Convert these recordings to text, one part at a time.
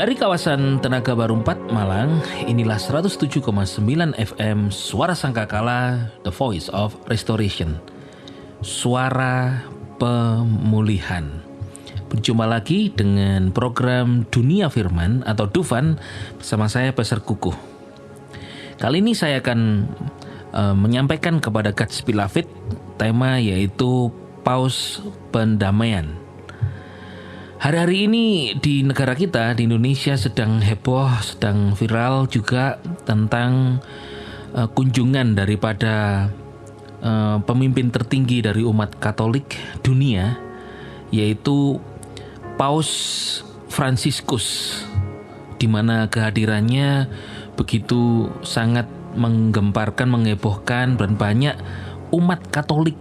Dari kawasan Tenaga Baru 4 Malang, inilah 107,9 FM Suara Sangkakala, The Voice of Restoration. Suara pemulihan. Berjumpa lagi dengan program Dunia Firman atau Dufan bersama saya Pastor Kukuh. Kali ini saya akan menyampaikan kepada God's Beloved tema yaitu Paus Pendamaian. Hari-hari ini di negara kita, di Indonesia sedang heboh, sedang viral juga tentang kunjungan daripada pemimpin tertinggi dari umat Katolik dunia, yaitu Paus Fransiskus, di mana kehadirannya begitu sangat menggemparkan, mengebohkan, dan banyak umat Katolik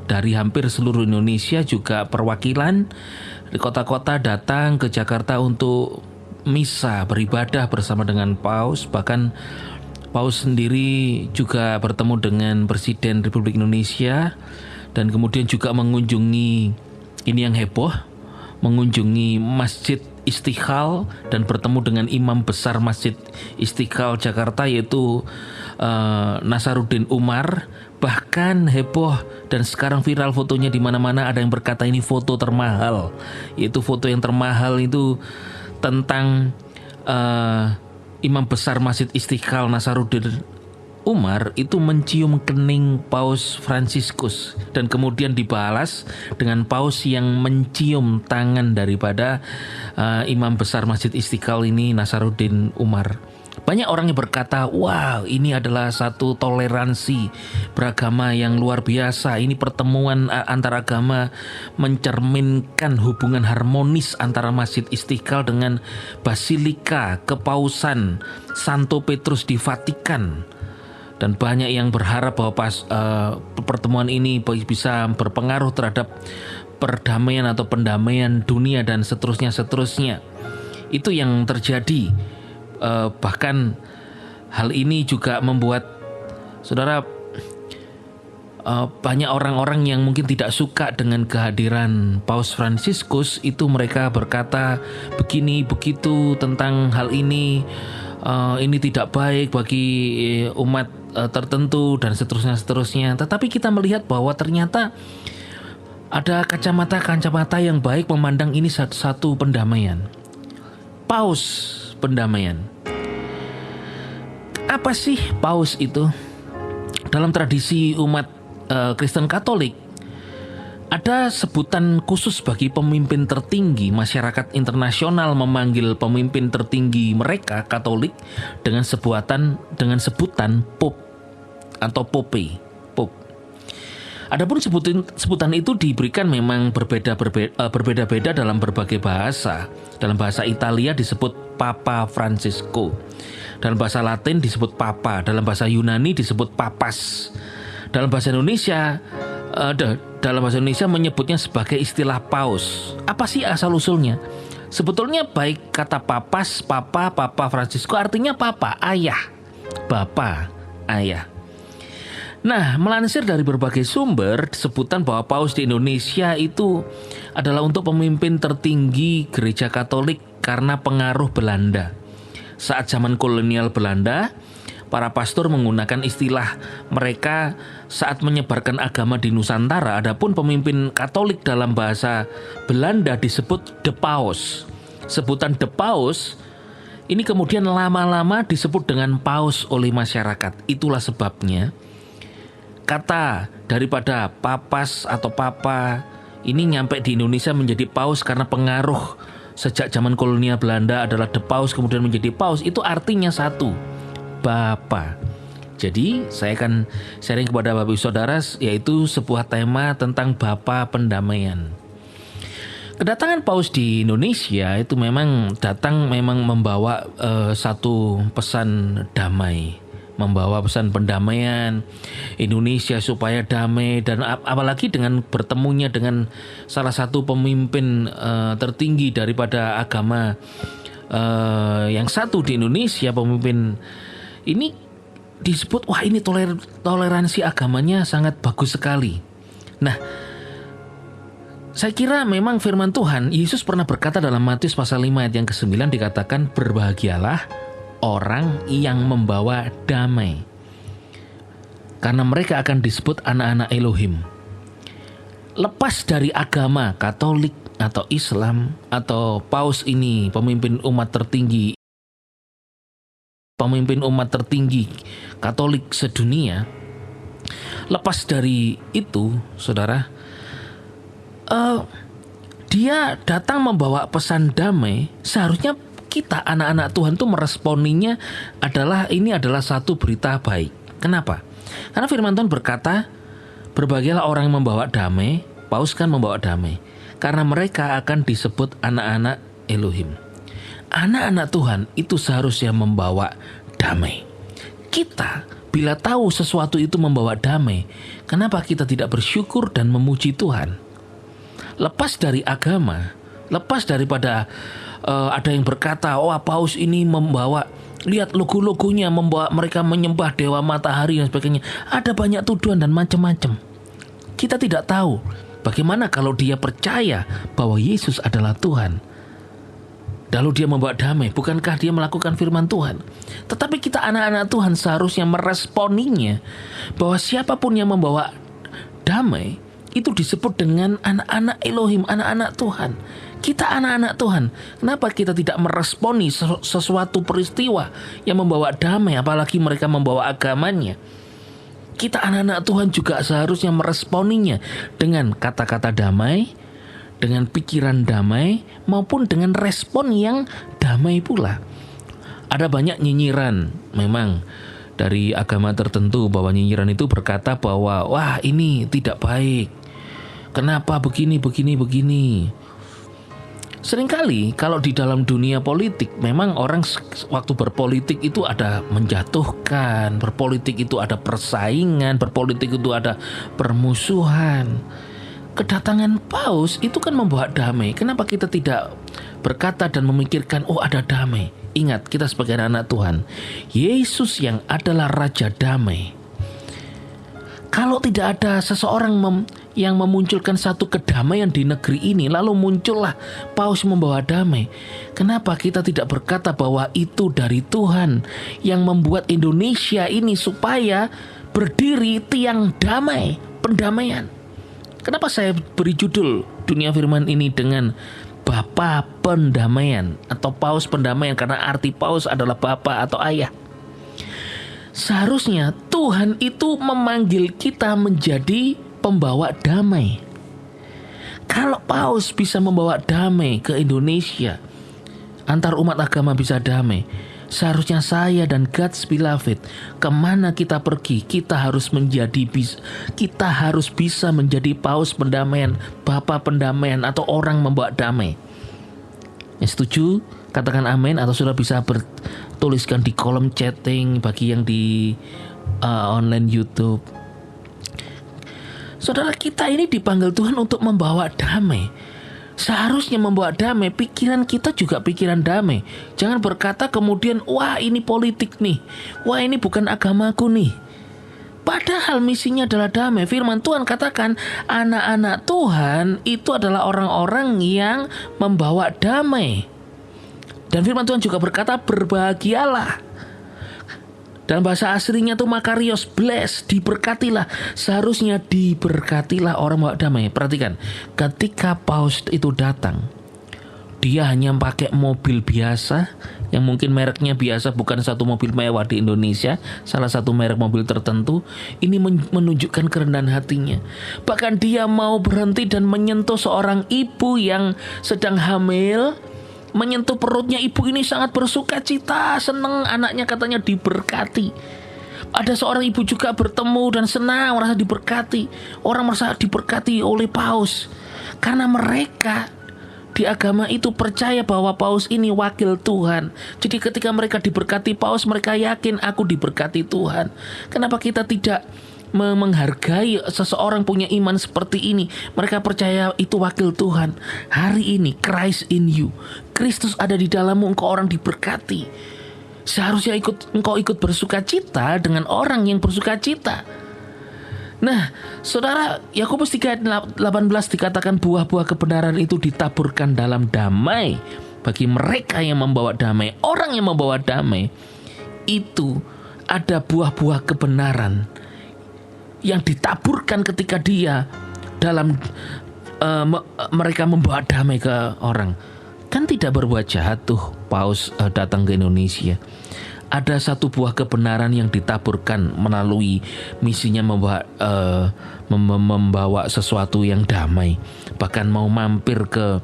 dari hampir seluruh Indonesia juga perwakilan di kota-kota datang ke Jakarta untuk misa, beribadah bersama dengan Paus. Bahkan Paus sendiri juga bertemu dengan Presiden Republik Indonesia dan kemudian juga mengunjungi, ini yang heboh, mengunjungi Masjid Istiqlal dan bertemu dengan Imam Besar Masjid Istiqlal Jakarta yaitu Nasaruddin Umar. Bahkan heboh dan sekarang viral fotonya di mana-mana. Ada yang berkata ini foto termahal, yaitu foto yang termahal itu tentang Imam Besar Masjid Istiqlal Nasaruddin Umar itu mencium kening Paus Fransiskus, dan kemudian dibalas dengan Paus yang mencium tangan daripada Imam Besar Masjid Istiqlal ini Nasaruddin Umar. Banyak orang yang berkata, wow, ini adalah satu toleransi beragama yang luar biasa. Ini pertemuan antar agama mencerminkan hubungan harmonis antara Masjid Istiqlal dengan Basilika Kepausan Santo Petrus di Vatikan. Dan banyak yang berharap bahwa pertemuan ini bisa berpengaruh terhadap perdamaian atau pendamaian dunia dan seterusnya. Itu yang terjadi. Bahkan hal ini juga membuat saudara banyak orang-orang yang mungkin tidak suka dengan kehadiran Paus Fransiskus itu mereka berkata begini begitu tentang hal ini. Ini tidak baik bagi umat tertentu dan seterusnya. Tetapi kita melihat bahwa ternyata ada kacamata yang baik memandang ini satu pendamaian. Paus pendamaian. Apa sih paus itu? Dalam tradisi umat Kristen Katolik ada sebutan khusus bagi pemimpin tertinggi. Masyarakat internasional memanggil pemimpin tertinggi mereka Katolik dengan sebutan Pope atau Pope. Adapun sebutan itu diberikan memang berbeda-beda dalam berbagai bahasa. Dalam bahasa Italia disebut Papa Francesco. Dalam bahasa Latin disebut Papa. Dalam bahasa Yunani disebut Papas. Dalam bahasa Indonesia menyebutnya sebagai istilah paus. Apa sih asal-usulnya? Sebetulnya baik kata papas, Papa Francesco artinya papa, ayah. Bapa, ayah. Nah, melansir dari berbagai sumber, sebutan bahwa paus di Indonesia itu adalah untuk pemimpin tertinggi gereja Katolik karena pengaruh Belanda. Saat zaman kolonial Belanda, para pastor menggunakan istilah mereka saat menyebarkan agama di Nusantara. Adapun pemimpin Katolik dalam bahasa Belanda disebut de paus. Sebutan de paus ini kemudian lama-lama disebut dengan paus oleh masyarakat. Itulah sebabnya kata daripada papas atau papa ini nyampe di Indonesia menjadi paus karena pengaruh sejak zaman kolonial Belanda adalah de paus kemudian menjadi paus. Itu artinya satu, Bapa. Jadi saya akan sharing kepada Bapak Ibu Saudara yaitu sebuah tema tentang Bapa pendamaian. Kedatangan paus di Indonesia itu memang membawa satu pesan damai, membawa pesan pendamaian Indonesia supaya damai, dan apalagi dengan bertemunya dengan salah satu pemimpin tertinggi daripada agama yang satu di Indonesia. Pemimpin ini disebut wah ini toleransi agamanya sangat bagus sekali. Nah, Saya kira memang firman Tuhan, Yesus pernah berkata dalam Matius pasal 5 ayat yang ke-9 dikatakan, berbahagialah orang yang membawa damai, karena mereka akan disebut anak-anak Elohim. Lepas dari agama Katolik atau Islam atau Paus ini pemimpin umat tertinggi Katolik sedunia, lepas dari itu, saudara, dia datang membawa pesan damai. Seharusnya kita anak-anak Tuhan tuh meresponinya ini adalah satu berita baik. Kenapa? Karena firman Tuhan berkata, berbahagialah orang yang membawa damai. Paus kan membawa damai, karena mereka akan disebut anak-anak Elohim. Anak-anak Tuhan itu seharusnya membawa damai. Kita bila tahu sesuatu itu membawa damai, kenapa kita tidak bersyukur dan memuji Tuhan? Lepas dari agama, lepas daripada ada yang berkata, oh Paus ini membawa, lihat logo-logonya, membawa mereka menyembah dewa matahari dan sebagainya. Ada banyak tuduhan dan macam-macam. Kita tidak tahu bagaimana kalau dia percaya bahwa Yesus adalah Tuhan, lalu dia membawa damai. Bukankah dia melakukan firman Tuhan? Tetapi kita anak-anak Tuhan seharusnya meresponinya bahwa siapapun yang membawa damai itu disebut dengan anak-anak Elohim, anak-anak Tuhan. Kita anak-anak Tuhan. Kenapa kita tidak meresponi sesuatu peristiwa yang membawa damai, apalagi mereka membawa agamanya? Kita anak-anak Tuhan juga seharusnya meresponinya dengan kata-kata damai, dengan pikiran damai, maupun dengan respon yang damai pula. Ada banyak nyinyiran memang dari agama tertentu, bahwa nyinyiran itu berkata bahwa wah ini tidak baik, kenapa begini. Seringkali kalau di dalam dunia politik, memang orang waktu berpolitik itu ada menjatuhkan, berpolitik itu ada persaingan, berpolitik itu ada permusuhan. Kedatangan Paus itu kan membawa damai. Kenapa kita tidak berkata dan memikirkan, oh ada damai? Ingat, kita sebagai anak Tuhan, Yesus yang adalah Raja Damai. Kalau tidak ada seseorang yang memunculkan satu kedamaian di negeri ini, lalu muncullah Paus membawa damai, kenapa kita tidak berkata bahwa itu dari Tuhan yang membuat Indonesia ini supaya berdiri tiang damai, pendamaian? Kenapa saya beri judul Dunia Firman ini dengan Bapa Pendamaian atau Paus Pendamaian? Karena arti Paus adalah Bapa atau Ayah. Seharusnya Tuhan itu memanggil kita menjadi pembawa damai. Kalau Paus bisa membawa damai ke Indonesia, antar umat agama bisa damai, seharusnya saya dan God's beloved, kemana kita pergi, kita harus bisa menjadi Paus pendamaian, Bapa pendamaian, atau orang membawa damai. Yang setuju katakan amin, atau sudah bisa tuliskan di kolom chatting bagi yang di online YouTube. Saudara, kita ini dipanggil Tuhan untuk membawa damai. Seharusnya membawa damai, pikiran kita juga pikiran damai. Jangan berkata kemudian, wah ini politik nih, wah ini bukan agamaku nih. Padahal misinya adalah damai. Firman Tuhan katakan anak-anak Tuhan itu adalah orang-orang yang membawa damai. Dan firman Tuhan juga berkata berbahagialah. Dalam bahasa aslinya tuh makarios, bless, diberkatilah. Seharusnya diberkatilah orang membawa damai. Perhatikan, ketika Paus itu datang, dia hanya pakai mobil biasa, yang mungkin mereknya biasa, bukan satu mobil mewah di Indonesia, salah satu merek mobil tertentu. Ini menunjukkan kerendahan hatinya. Bahkan dia mau berhenti dan menyentuh seorang ibu yang sedang hamil. Menyentuh perutnya ibu ini, sangat bersuka cita, senang anaknya katanya diberkati. Ada seorang ibu juga bertemu dan senang, merasa diberkati. Orang merasa diberkati oleh Paus, karena mereka di agama itu percaya bahwa Paus ini wakil Tuhan. Jadi ketika mereka diberkati Paus, mereka yakin aku diberkati Tuhan. Kenapa kita tidak menghargai seseorang punya iman seperti ini? Mereka percaya itu wakil Tuhan. Hari ini Christ in you, Kristus ada di dalammu, engkau orang diberkati. Seharusnya engkau ikut bersuka cita dengan orang yang bersuka cita. Nah, saudara, Yakobus 3 ayat 18 dikatakan buah-buah kebenaran itu ditaburkan dalam damai bagi mereka yang membawa damai. Orang yang membawa damai itu ada buah-buah kebenaran yang ditaburkan ketika dia dalam mereka membawa damai ke orang. Kan tidak berbuat jahat tuh Paus datang ke Indonesia. Ada satu buah kebenaran yang ditaburkan melalui misinya membawa sesuatu yang damai. Bahkan mau mampir ke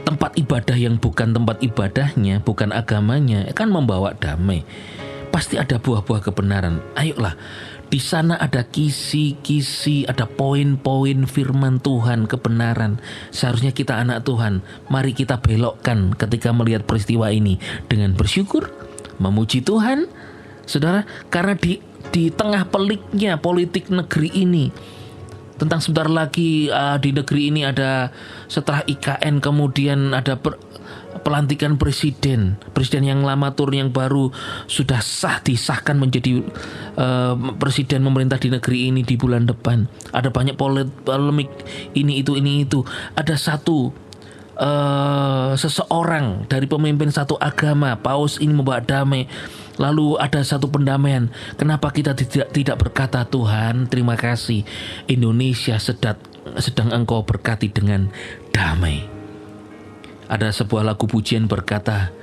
tempat ibadah yang bukan tempat ibadahnya, bukan agamanya, kan membawa damai. Pasti ada buah-buah kebenaran. Ayolah, di sana ada kisi-kisi, ada poin-poin firman Tuhan, kebenaran. Seharusnya kita anak Tuhan, mari kita belokkan ketika melihat peristiwa ini dengan bersyukur, memuji Tuhan. Saudara, karena di tengah peliknya politik negeri ini, tentang sebentar lagi di negeri ini ada, setelah IKN kemudian ada pelantikan presiden yang lama turun yang baru sudah disahkan menjadi presiden memerintah di negeri ini di bulan depan. Ada banyak polemik ini itu. Ada satu seseorang dari pemimpin satu agama, Paus ini membawa damai. Lalu ada satu pendamaian. Kenapa kita tidak berkata, Tuhan terima kasih, Indonesia sedang Engkau berkati dengan damai. Ada sebuah lagu pujian berkata,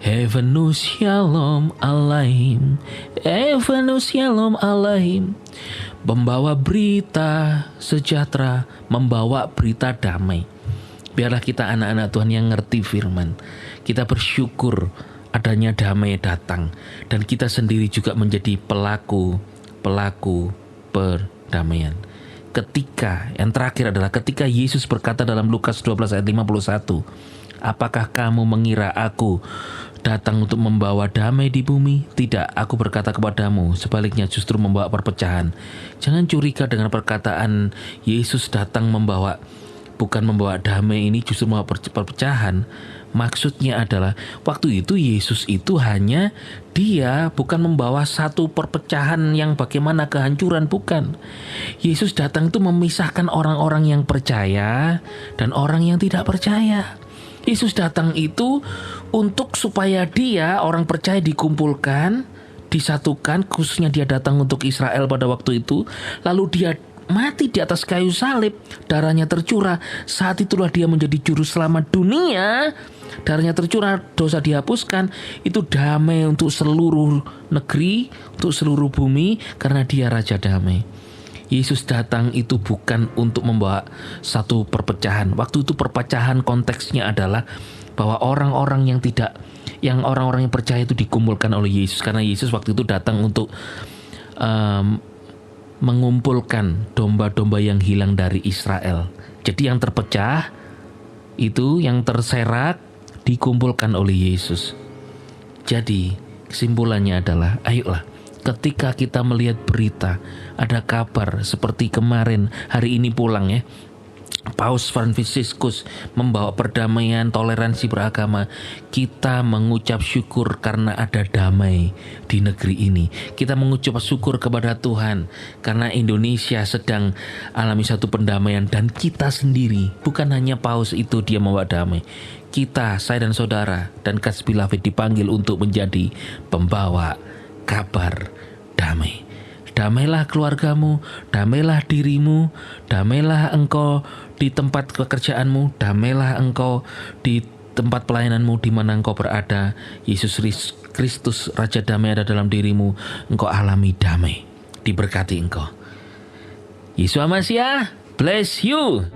Heavenu Shalom Alaihim, Heavenu Shalom Alaihim, membawa berita sejahtera, membawa berita damai. Biarlah kita anak-anak Tuhan yang ngerti firman, kita bersyukur adanya damai datang, dan kita sendiri juga menjadi pelaku perdamaian. Yang terakhir adalah ketika Yesus berkata dalam Lukas 12 ayat 51, apakah kamu mengira aku datang untuk membawa damai di bumi? Tidak, aku berkata kepadamu, sebaliknya justru membawa perpecahan. Jangan curiga dengan perkataan Yesus datang bukan membawa damai ini, justru membawa perpecahan. Maksudnya adalah waktu itu Yesus itu dia bukan membawa satu perpecahan yang bagaimana kehancuran, bukan. Yesus datang itu memisahkan orang-orang yang percaya dan orang yang tidak percaya. Yesus datang itu untuk supaya orang percaya dikumpulkan, disatukan, khususnya dia datang untuk Israel pada waktu itu, lalu dia mati di atas kayu salib, darahnya tercurah. Saat itulah dia menjadi juru selamat dunia. Darahnya tercurah, dosa dihapuskan. Itu damai untuk seluruh negeri, untuk seluruh bumi, karena dia Raja Damai. Yesus datang itu bukan untuk membawa satu perpecahan. Waktu itu perpecahan konteksnya adalah bahwa orang-orang yang percaya itu dikumpulkan oleh Yesus, karena Yesus waktu itu datang untuk mengumpulkan domba-domba yang hilang dari Israel. Jadi yang terpecah itu, yang terserak, dikumpulkan oleh Yesus. Jadi kesimpulannya adalah, ayolah, ketika kita melihat berita, ada kabar seperti kemarin, hari ini pulang ya, Paus Fransiskus membawa perdamaian, toleransi beragama. Kita mengucap syukur karena ada damai di negeri ini. Kita mengucap syukur kepada Tuhan karena Indonesia sedang alami satu pendamaian. Dan kita sendiri, bukan hanya Paus itu dia membawa damai. Kita, saya dan saudara dan Kas Beloved dipanggil untuk menjadi pembawa kabar damai. Damailah keluargamu, damailah dirimu, damailah engkau di tempat pekerjaanmu, damailah engkau di tempat pelayananmu di mana engkau berada. Yesus Kristus Raja Damai ada dalam dirimu, engkau alami damai. Diberkati engkau. Yesus Masya, bless you.